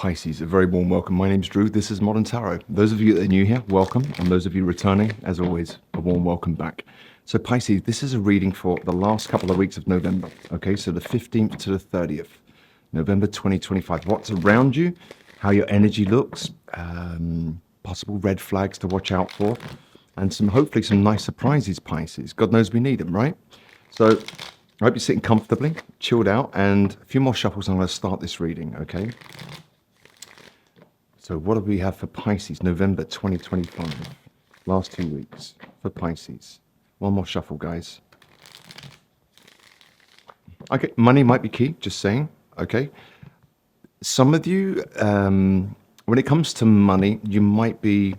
Pisces, a very warm welcome. My name's Drew. This is Modern Tarot. Those of you that are new here, welcome. And those of you returning, as always, a warm welcome back. So Pisces, this is a reading for the last couple of weeks of November. Okay, so the 15th to the 30th, November 2025. What's around you, how your energy looks, possible red flags to watch out for, and hopefully some nice surprises, Pisces. God knows we need them, right? So I hope you're sitting comfortably, chilled out, and a few more shuffles. I'm going to start this reading, okay? So what do we have for Pisces? November 2025. Last 2 weeks for Pisces. One more shuffle, guys. Okay, money might be key, just saying, okay? Some of you, when it comes to money, you might be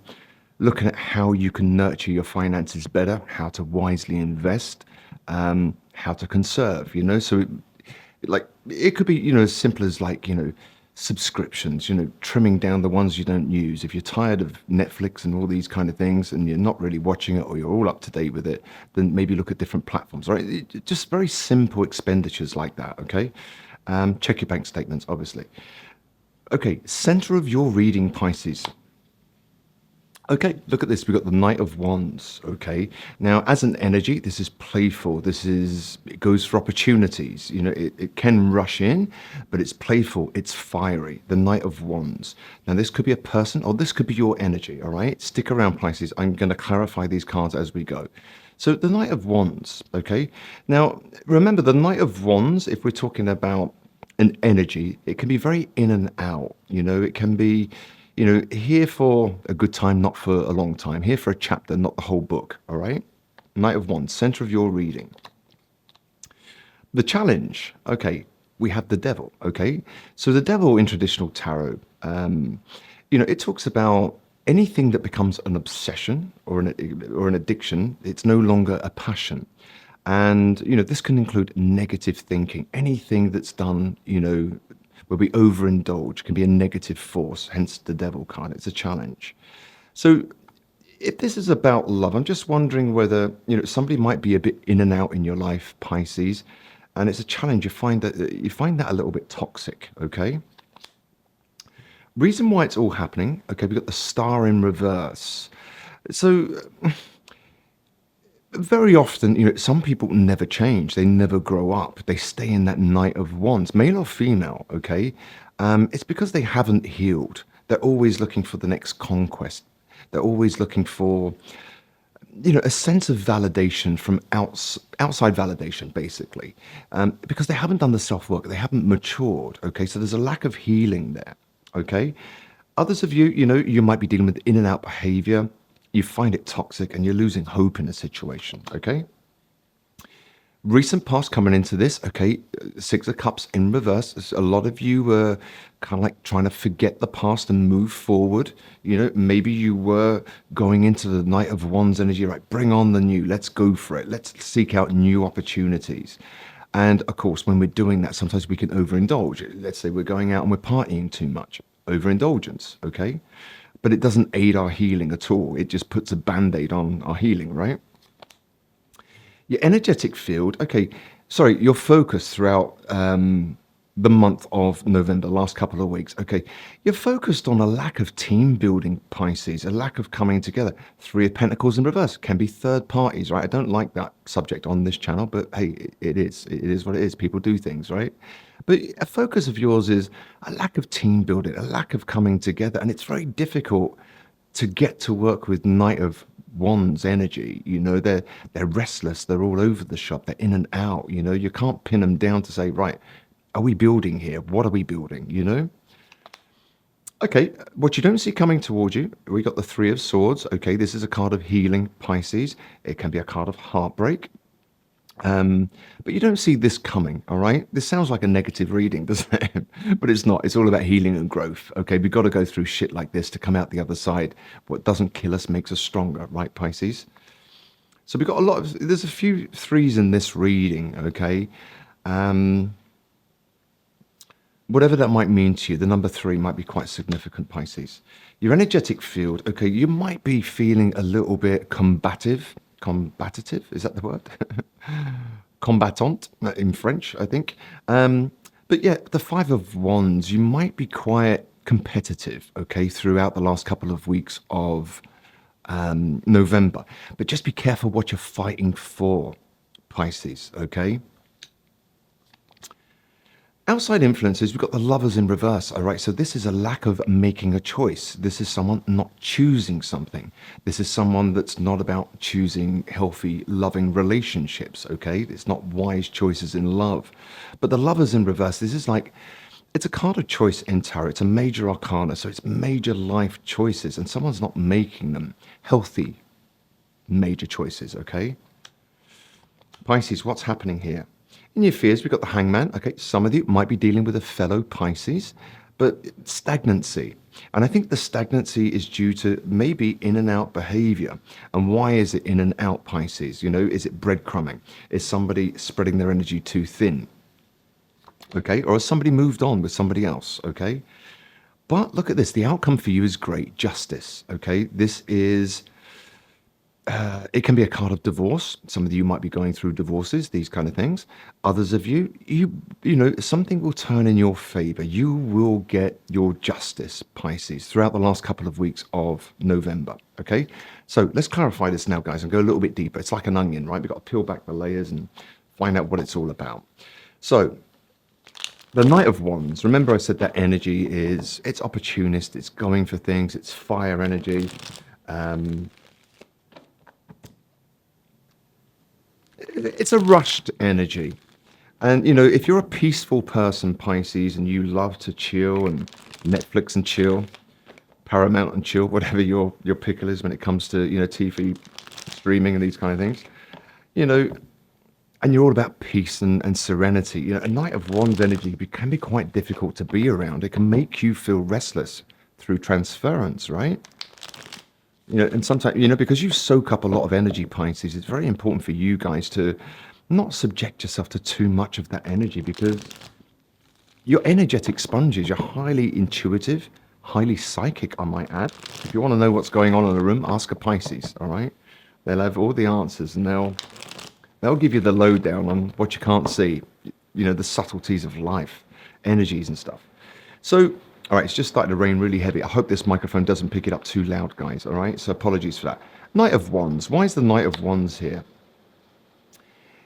looking at how you can nurture your finances better, how to wisely invest, how to conserve, so it could be, as simple as subscriptions, trimming down the ones you don't use. If you're tired of Netflix and all these kind of things and you're not really watching it, or you're all up to date with it, then maybe look at different platforms, right? Just very simple expenditures like that, okay? Check your bank statements, obviously. Okay, center of your reading, Pisces. Okay, look at this. We've got the Knight of Wands. Okay, now as an energy, this is playful. It goes for opportunities. It can rush in, but it's playful. It's fiery. The Knight of Wands. Now this could be a person, or this could be your energy. All right, stick around, Pisces. I'm going to clarify these cards as we go. So the Knight of Wands. Okay, now remember the Knight of Wands. If we're talking about an energy, it can be very in and out. It can be, here for a good time, not for a long time. Here for a chapter, not the whole book, all right? Knight of Wands, center of your reading. The challenge, okay, we have the devil, okay? So the devil in traditional tarot, it talks about anything that becomes an obsession or an addiction. It's no longer a passion. And, this can include negative thinking. Anything that's done, where we overindulge can be a negative force, hence the devil card. It's a challenge. So if this is about love, I'm just wondering whether, somebody might be a bit in and out in your life, Pisces, and it's a challenge. You find that a little bit toxic, okay? Reason why it's all happening, okay, we've got the Star in reverse. So very often, some people never change. They never grow up. They stay in that Knight of Wands, male or female, okay? It's because they haven't healed. They're always looking for the next conquest. They're always looking for, a sense of validation from outside validation, basically, because they haven't done the self-work. They haven't matured, okay? So there's a lack of healing there, okay? Others of you, you might be dealing with in and out behavior. You find it toxic and you're losing hope in a situation, okay? Recent past coming into this, okay, Six of Cups in reverse. A lot of you were kind of like trying to forget the past and move forward. Maybe you were going into the Knight of Wands energy, right? Bring on the new, let's go for it. Let's seek out new opportunities. And of course, when we're doing that, sometimes we can overindulge. Let's say we're going out and we're partying too much. Overindulgence, okay? But it doesn't aid our healing at all. It just puts a band-aid on our healing, right? Your energetic field, okay, sorry, your focus throughout the month of November, last couple of weeks, okay, you're focused on a lack of team building, Pisces, a lack of coming together. Three of Pentacles in reverse can be third parties, right? I don't like that subject on this channel, but hey, it is what it is. People do things, right? But a focus of yours is a lack of team building, a lack of coming together. And it's very difficult to get to work with Knight of Wands energy. They're restless. They're all over the shop. They're in and out. You can't pin them down to say, right, are we building here? What are we building? Okay, what you don't see coming towards you, we got the Three of Swords. Okay, this is a card of healing, Pisces. It can be a card of heartbreak. But you don't see this coming, all right? This sounds like a negative reading, doesn't it? But it's not. It's all about healing and growth, okay? We've got to go through shit like this to come out the other side. What doesn't kill us makes us stronger, right, Pisces? So we've got there's a few threes in this reading, okay? Whatever that might mean to you, the number 3 might be quite significant, Pisces. Your energetic field, okay, you might be feeling a little bit combative, is that the word? Combatant in French, I think. But yeah, the Five of Wands, you might be quite competitive, okay, throughout the last couple of weeks of November. But just be careful what you're fighting for, Pisces, okay? Outside influences, we've got the lovers in reverse, all right? So this is a lack of making a choice. This is someone not choosing something. This is someone that's not about choosing healthy, loving relationships, okay? It's not wise choices in love. But the lovers in reverse, this is like, it's a card of choice in tarot. It's a major arcana, so it's major life choices, and someone's not making them. Healthy, major choices, okay? Pisces, what's happening here? In your fears, we've got the hangman. Okay, some of you might be dealing with a fellow Pisces, but stagnancy. And I think the stagnancy is due to maybe in and out behavior. And why is it in and out, Pisces? You know, is it breadcrumbing? Is somebody spreading their energy too thin? Okay, or has somebody moved on with somebody else? Okay, but look at this. The outcome for you is great. Justice. Okay, this is it can be a card of divorce. Some of you might be going through divorces, these kind of things. Others of you, you know, something will turn in your favor. You will get your justice, Pisces, throughout the last couple of weeks of November. Okay, so let's clarify this now, guys, and go a little bit deeper. It's like an onion, right? We've got to peel back the layers and find out what it's all about. So the Knight of Wands, remember I said that energy is, it's opportunist, it's going for things, it's fire energy. It's a rushed energy. And, you know, if you're a peaceful person, Pisces, and you love to chill and Netflix and chill, Paramount and chill, whatever your pickle is when it comes to, you know, TV streaming and these kind of things, you know, and you're all about peace and serenity, you know, a Knight of Wands energy can be quite difficult to be around. It can make you feel restless through transference, right? You know, and sometimes, you know, because you soak up a lot of energy, Pisces, it's very important for you guys to not subject yourself to too much of that energy, because you're energetic sponges. You're highly intuitive, highly psychic, I might add. If you want to know what's going on in a room, ask a Pisces, all right? They'll have all the answers, and they'll give you the lowdown on what you can't see, you know, the subtleties of life, energies and stuff. So, all right, it's just started to rain really heavy. I hope this microphone doesn't pick it up too loud, guys, all right? So apologies for that. Knight of Wands. Why is the Knight of Wands here?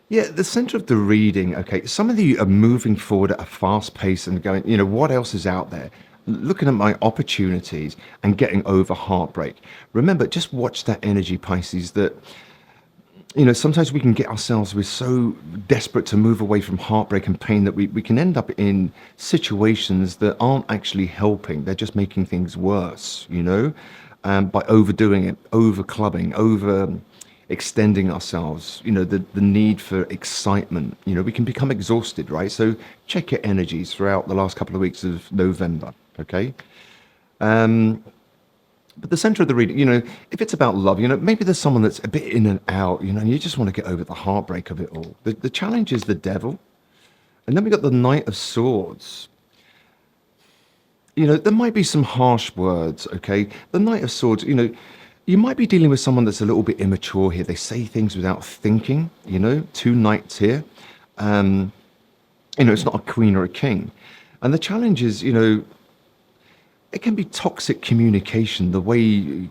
Yeah, the center of the reading, okay, some of you are moving forward at a fast pace and going, you know, what else is out there? Looking at my opportunities and getting over heartbreak. Remember, just watch that energy, Pisces, that, you know, sometimes we can get ourselves, we're so desperate to move away from heartbreak and pain that we can end up in situations that aren't actually helping. They're just making things worse, you know, by overdoing it, over clubbing, over extending ourselves, you know, the need for excitement. You know, we can become exhausted, right? So check your energies throughout the last couple of weeks of November, okay? But the center of the reading, you know, if it's about love, you know, maybe there's someone that's a bit in and out, you know, and you just want to get over the heartbreak of it all. The challenge is the devil. And then we got the Knight of Swords. You know, there might be some harsh words, okay? The Knight of Swords, you know, you might be dealing with someone that's a little bit immature here. They say things without thinking, you know, two knights here. You know, it's not a queen or a king. And the challenge is, you know, it can be toxic communication. The way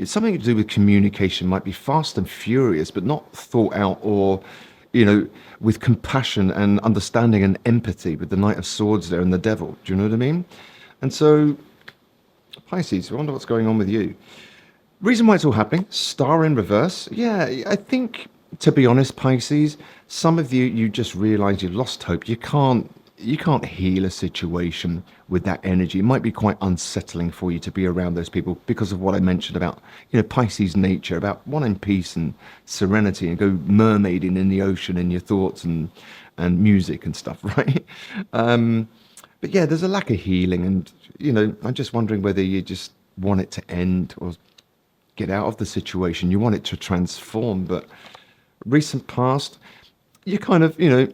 something to do with communication might be fast and furious, but not thought out, or, you know, with compassion and understanding and empathy, with the Knight of Swords there and the devil. Do you know what I mean? And so, Pisces, I wonder what's going on with you. Reason why it's all happening, Star in reverse. Yeah, I think, to be honest, Pisces, some of you just realize you've lost hope. You can't heal a situation with that energy. It might be quite unsettling for you to be around those people because of what I mentioned about, you know, Pisces nature, about wanting peace and serenity and go mermaiding in the ocean in your thoughts and music and stuff, right? But yeah, there's a lack of healing, and, you know, I'm just wondering whether you just want it to end or get out of the situation. You want it to transform, but recent past, you kind of, you know,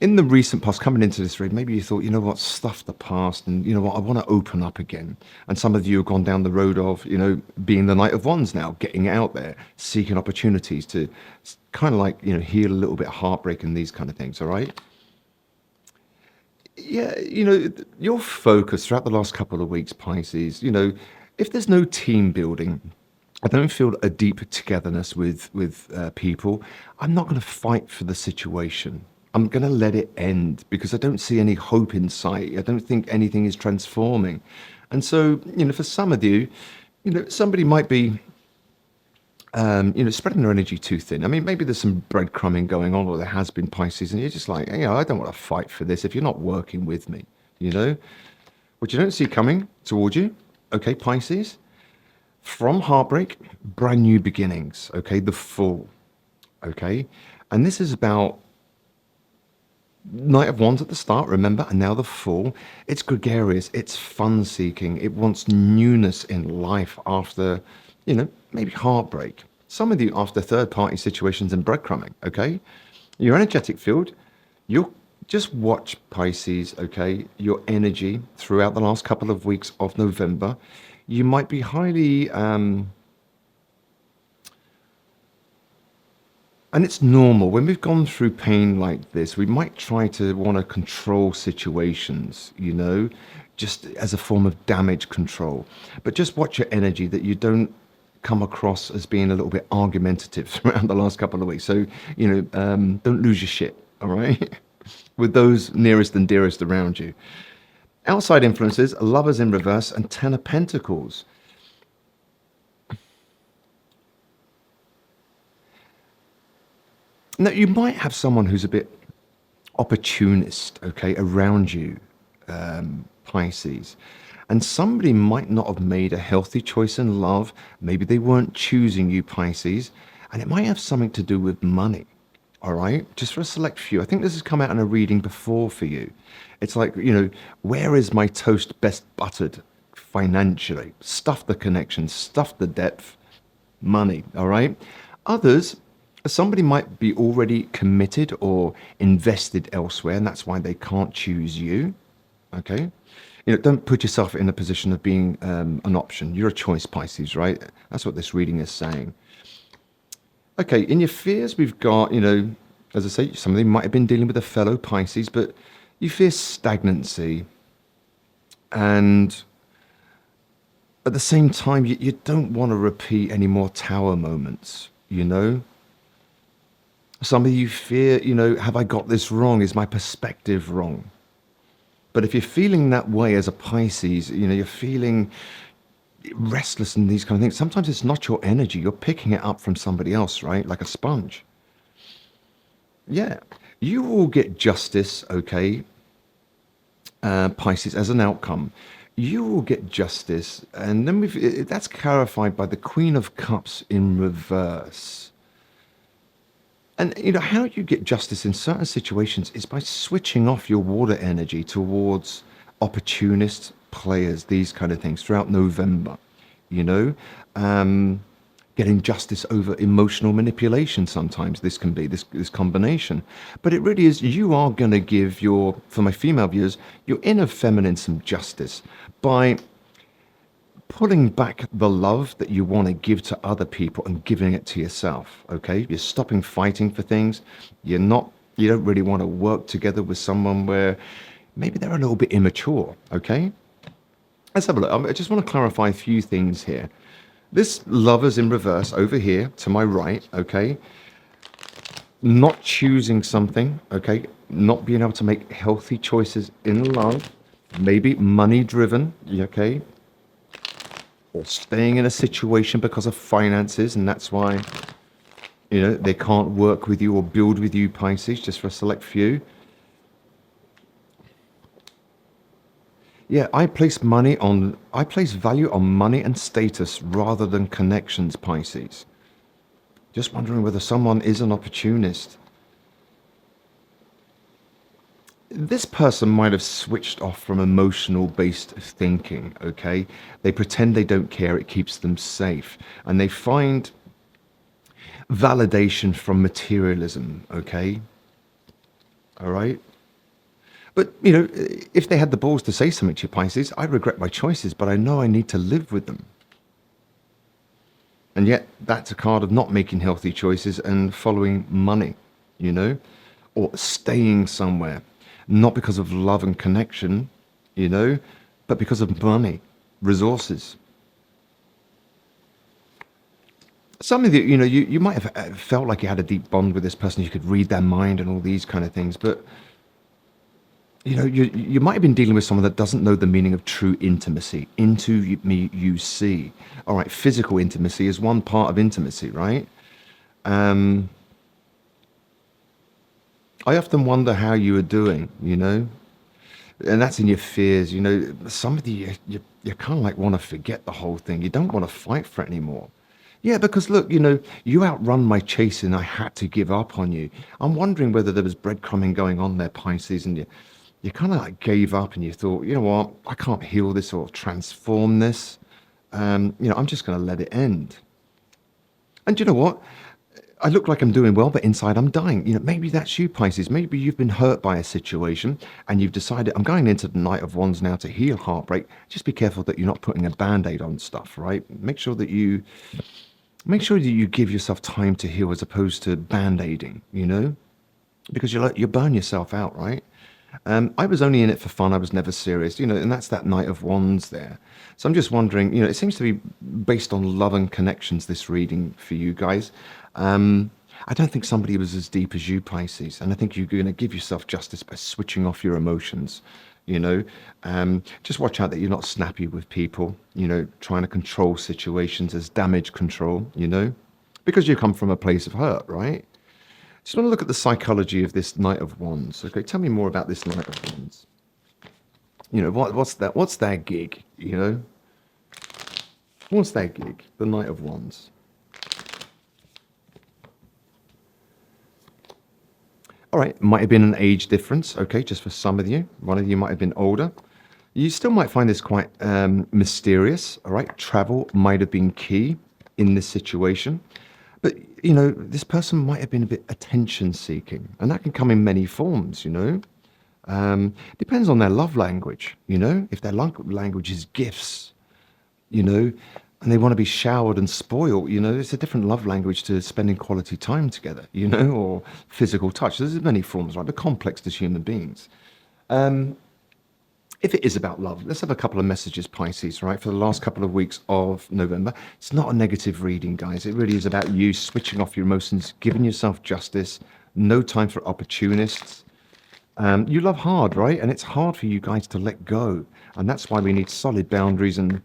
in the recent past, coming into this read, maybe you thought, you know what, stuff the past, and you know what, I want to open up again. And some of you have gone down the road of, you know, being the Knight of Wands now, getting out there, seeking opportunities to kind of like, you know, heal a little bit of heartbreak and these kind of things, all right? Yeah, your focus throughout the last couple of weeks, Pisces, if there's no team building, I don't feel a deep togetherness with people. I'm not going to fight for the situation. I'm going to let it end because I don't see any hope in sight. I don't think anything is transforming. And so, for some of you, somebody might be spreading their energy too thin. I mean, maybe there's some breadcrumbing going on, or there has been, Pisces, and you're just like, I don't want to fight for this if you're not working with me, you know? What you don't see coming towards you, okay, Pisces, from heartbreak, brand new beginnings, okay, the Fool, okay? And this is about Knight of Wands at the start, remember, and now the Fool. It's gregarious, it's fun-seeking, it wants newness in life after, maybe heartbreak. Some of you after third-party situations and breadcrumbing, okay? Your energetic field, you'll just watch, Pisces, okay, your energy throughout the last couple of weeks of November. You might be highly and it's normal when we've gone through pain like this, we might try to want to control situations, just as a form of damage control. But just watch your energy that you don't come across as being a little bit argumentative throughout the last couple of weeks. So, don't lose your shit, all right? With those nearest and dearest around you. Outside influences, Lovers in reverse and Ten of Pentacles. Now, you might have someone who's a bit opportunist, okay, around you, Pisces. And somebody might not have made a healthy choice in love. Maybe they weren't choosing you, Pisces. And it might have something to do with money, all right? Just for a select few. I think this has come out in a reading before for you. It's like, where is my toast best buttered financially? Stuff the connection, stuff the depth, money, all right? Others, somebody might be already committed or invested elsewhere, and that's why they can't choose you. Okay? Don't put yourself in a position of being an option. You're a choice, Pisces, right? That's what this reading is saying. Okay, in your fears, we've got, as I say, somebody might have been dealing with a fellow Pisces, but you fear stagnancy. And at the same time, you don't want to repeat any more tower moments, Some of you fear, have I got this wrong? Is my perspective wrong? But if you're feeling that way as a Pisces, you're feeling restless and these kind of things, sometimes it's not your energy. You're picking it up from somebody else, right? Like a sponge. Yeah. You will get justice, okay, Pisces, as an outcome. You will get justice. And then that's clarified by the Queen of Cups in reverse. And how you get justice in certain situations is by switching off your water energy towards opportunist players, these kind of things throughout November. Getting justice over emotional manipulation. Sometimes this can be this combination, but it really is. You are going to give for my female viewers, your inner feminine some justice by pulling back the love that you want to give to other people and giving it to yourself. Okay, you're stopping fighting for things. You don't really want to work together with someone where maybe they're a little bit immature. Okay, let's have a look. I just want to clarify a few things here. This Lovers in reverse over here to my right, okay, not choosing something, okay, not being able to make healthy choices in love, maybe money driven, okay, or staying in a situation because of finances, and that's why they can't work with you or build with you, Pisces, just for a select few. Yeah, I place value on money and status rather than connections, Pisces. Just wondering whether someone is an opportunist. This person might have switched off from emotional based thinking, okay? They pretend they don't care, it keeps them safe. And they find validation from materialism, okay? All right? But, if they had the balls to say something to you, Pisces, I regret my choices, but I know I need to live with them. And yet, that's a card of not making healthy choices and following money, or staying somewhere. not because of love and connection, you know, but because of money, resources. Some of you, you might have felt like you had a deep bond with this person. You could read their mind and all these kind of things, but you might have been dealing with someone that doesn't know the meaning of true intimacy. Me, you see. All right, physical intimacy is one part of intimacy, right? Um, I often wonder how you are doing, and that's in your fears. Some of you kind of like want to forget the whole thing. You don't want to fight for it anymore. Yeah, because look, you outrun my chase and I had to give up on you. I'm wondering whether there was breadcrumbing going on there, Pisces, and you kind of like gave up and you thought, you know what, I can't heal this or transform this. I'm just going to let it end. And you know what? I look like I'm doing well, but inside I'm dying. Maybe that's you, Pisces. Maybe you've been hurt by a situation and you've decided, I'm going into the Knight of Wands now to heal heartbreak. Just be careful that you're not putting a band-aid on stuff, right? Make sure that you give yourself time to heal as opposed to band-aiding, because you burn yourself out, right? I was only in it for fun. I was never serious, and that's that Knight of Wands there. So I'm just wondering, it seems to be based on love and connections, this reading for you guys. I don't think somebody was as deep as you, Pisces, and I think you're going to give yourself justice by switching off your emotions. You know, just watch out that you're not snappy with people. Trying to control situations as damage control. Because you come from a place of hurt, right? Just want to look at the psychology of this Knight of Wands. Okay, tell me more about this Knight of Wands. What's that? What's their gig? What's their gig? The Knight of Wands. All right, might have been an age difference. Okay, just for some of you, one of you might have been older. You still might find this quite mysterious. All right, travel might have been key in this situation. But, this person might have been a bit attention seeking, and that can come in many forms. Depends on their love language, if their language is gifts, and they want to be showered and spoiled, it's a different love language to spending quality time together, or physical touch. There's many forms, right? We're complex as human beings. If it is about love, let's have a couple of messages, Pisces, right? For the last couple of weeks of November. It's not a negative reading, guys. It really is about you switching off your emotions, giving yourself justice, no time for opportunists. You love hard, right? And it's hard for you guys to let go. And that's why we need solid boundaries and,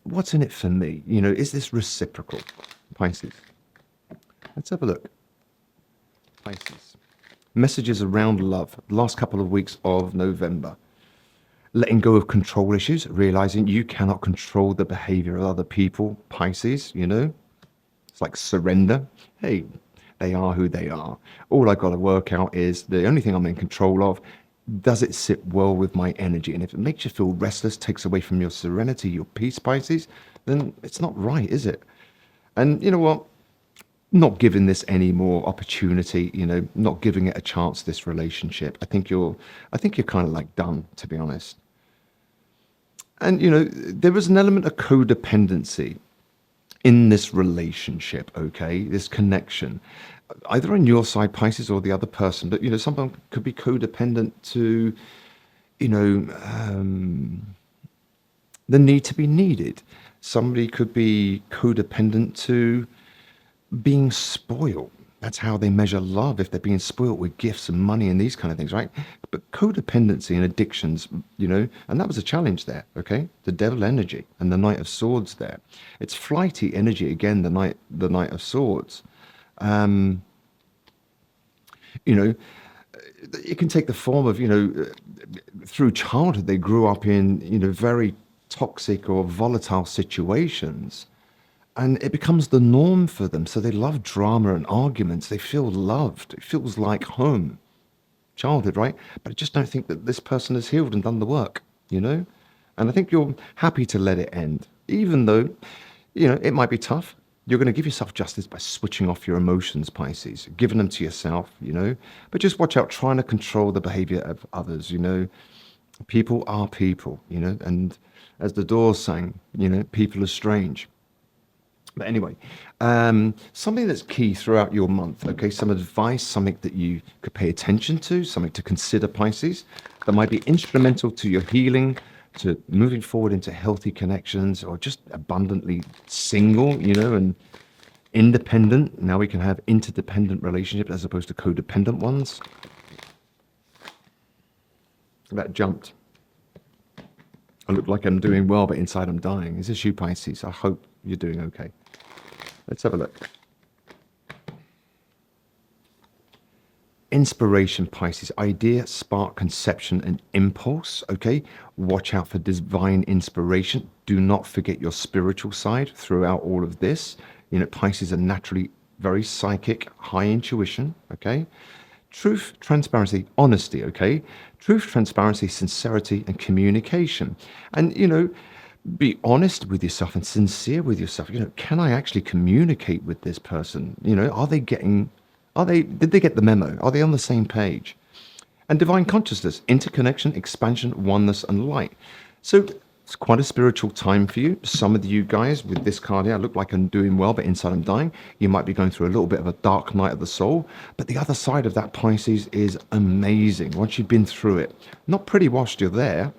what's in it for me? Is this reciprocal? Pisces. Let's have a look. Pisces. Messages around love. Last couple of weeks of November. Letting go of control issues, realizing you cannot control the behavior of other people, Pisces, It's like surrender. Hey, they are who they are. All I got to work out is the only thing I'm in control of, does it sit well with my energy? And if it makes you feel restless, takes away from your serenity, your peace, Pisces, then it's not right, is it? And you know what? Not giving this any more opportunity, not giving it a chance, this relationship. I think you're kind of like done, to be honest. And, there was an element of codependency in this relationship, okay? This connection, either on your side, Pisces, or the other person. But, someone could be codependent to, you know, um, the need to be needed. Somebody could be codependent to being spoiled. That's how they measure love, if they're being spoiled with gifts and money and these kind of things, right? But codependency and addictions, and that was a challenge there, okay? The devil energy and the Knight of Swords there. It's flighty energy again, the Knight of Swords. Um, you know, it can take the form of, through childhood, they grew up in, very toxic or volatile situations. And it becomes the norm for them. So they love drama and arguments. They feel loved. It feels like home. Childhood, right? But I just don't think that this person has healed and done the work, you know? And I think you're happy to let it end, even though, it might be tough. You're going to give yourself justice by switching off your emotions, Pisces, giving them to yourself. But just watch out, trying to control the behavior of others. People are people, and as the Doors sang, people are strange. But anyway, something that's key throughout your month, okay? Some advice, something that you could pay attention to, something to consider, Pisces, that might be instrumental to your healing, to moving forward into healthy connections, or just abundantly single, and independent. Now we can have interdependent relationships as opposed to codependent ones. That jumped. I look like I'm doing well, but inside I'm dying. Is this you, Pisces? I hope you're doing okay. Let's have a look. Inspiration, Pisces. Idea, spark, conception, and impulse. Okay. Watch out for divine inspiration. Do not forget your spiritual side throughout all of this. Pisces are naturally very psychic, high intuition. Okay. Truth, transparency, honesty. Okay. Truth, transparency, sincerity, and communication. And, be honest with yourself and sincere with yourself. Can I actually communicate with this person? Did they get the memo? Are they on the same page? And divine consciousness, interconnection, expansion, oneness, and light. So it's quite a spiritual time for you. Some of you guys with this card here, I look like I'm doing well, but inside I'm dying. You might be going through a little bit of a dark night of the soul. But the other side of that, Pisces, is amazing. Once you've been through it, not pretty whilst you're there.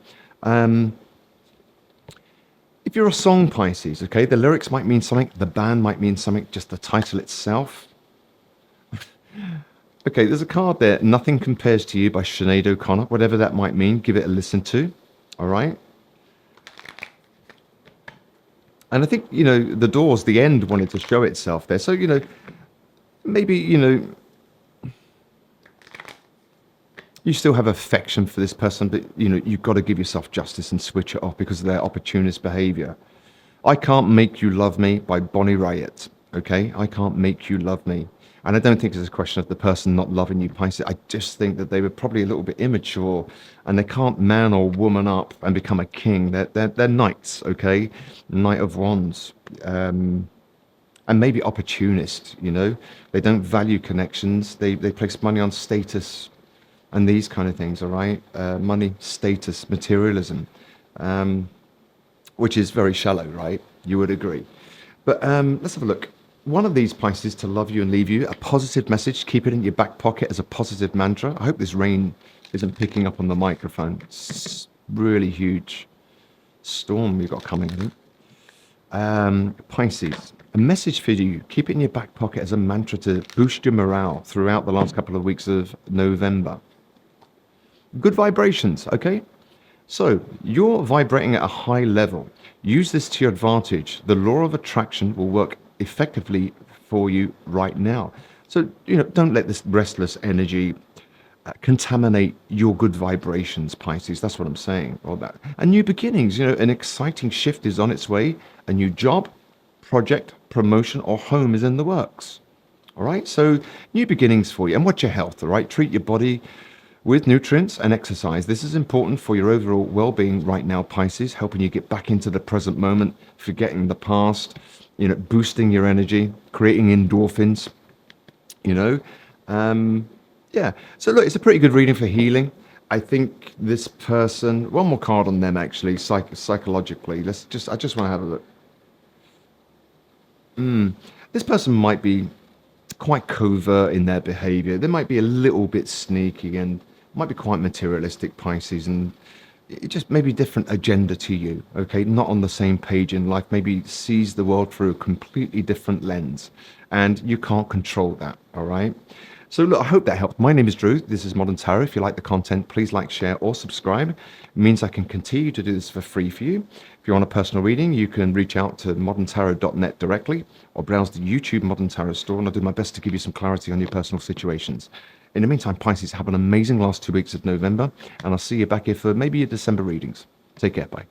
If you're a song, Pisces, okay, the lyrics might mean something, the band might mean something, just the title itself. Okay, there's a card there, Nothing Compares to You by Sinead O'Connor, whatever that might mean, give it a listen to, all right? And I think, the Doors, the end wanted to show itself there. So, maybe, you still have affection for this person, but you've got to give yourself justice and switch it off because of their opportunist behavior. I Can't Make You Love Me by Bonnie Raitt. Okay, I Can't Make You Love Me. And I don't think it's a question of the person not loving you, Pisces. I just think that they were probably a little bit immature and they can't man or woman up and become a king. They're knights, okay? Knight of Wands. And maybe opportunist, They don't value connections. They place money on status and these kind of things, all right? Money, status, materialism, which is very shallow, right? You would agree. But let's have a look. One of these, Pisces, to love you and leave you, a positive message, keep it in your back pocket as a positive mantra. I hope this rain isn't picking up on the microphone. It's really huge storm we've got coming in. Pisces, a message for you, keep it in your back pocket as a mantra to boost your morale throughout the last couple of weeks of November. Good vibrations, okay? So you're vibrating at a high level. Use this to your advantage. The law of attraction will work effectively for you right now. So, don't let this restless energy contaminate your good vibrations, Pisces. That's what I'm saying. All that. And new beginnings, an exciting shift is on its way. A new job, project, promotion, or home is in the works. All right. So new beginnings for you. And watch your health. All right. Treat your body with nutrients and exercise. This is important for your overall well-being right now, Pisces, helping you get back into the present moment, forgetting the past, boosting your energy, creating endorphins, yeah. So look, it's a pretty good reading for healing. I think this person, one more card on them actually, psychologically. I just want to have a look. This person might be quite covert in their behavior. They might be a little bit sneaky and might be quite materialistic, Pisces, and it just maybe different agenda to you, okay? Not on the same page in life, maybe sees the world through a completely different lens, and you can't control that, all right? So look, I hope that helped. My name is Drew. This is Modern Tarot. If you like the content, please like, share, or subscribe. It means I can continue to do this for free for you. If you want a personal reading, you can reach out to moderntarot.net directly or browse the YouTube Modern Tarot store, and I'll do my best to give you some clarity on your personal situations. In the meantime, Pisces, have an amazing last 2 weeks of November, and I'll see you back here for maybe your December readings. Take care. Bye.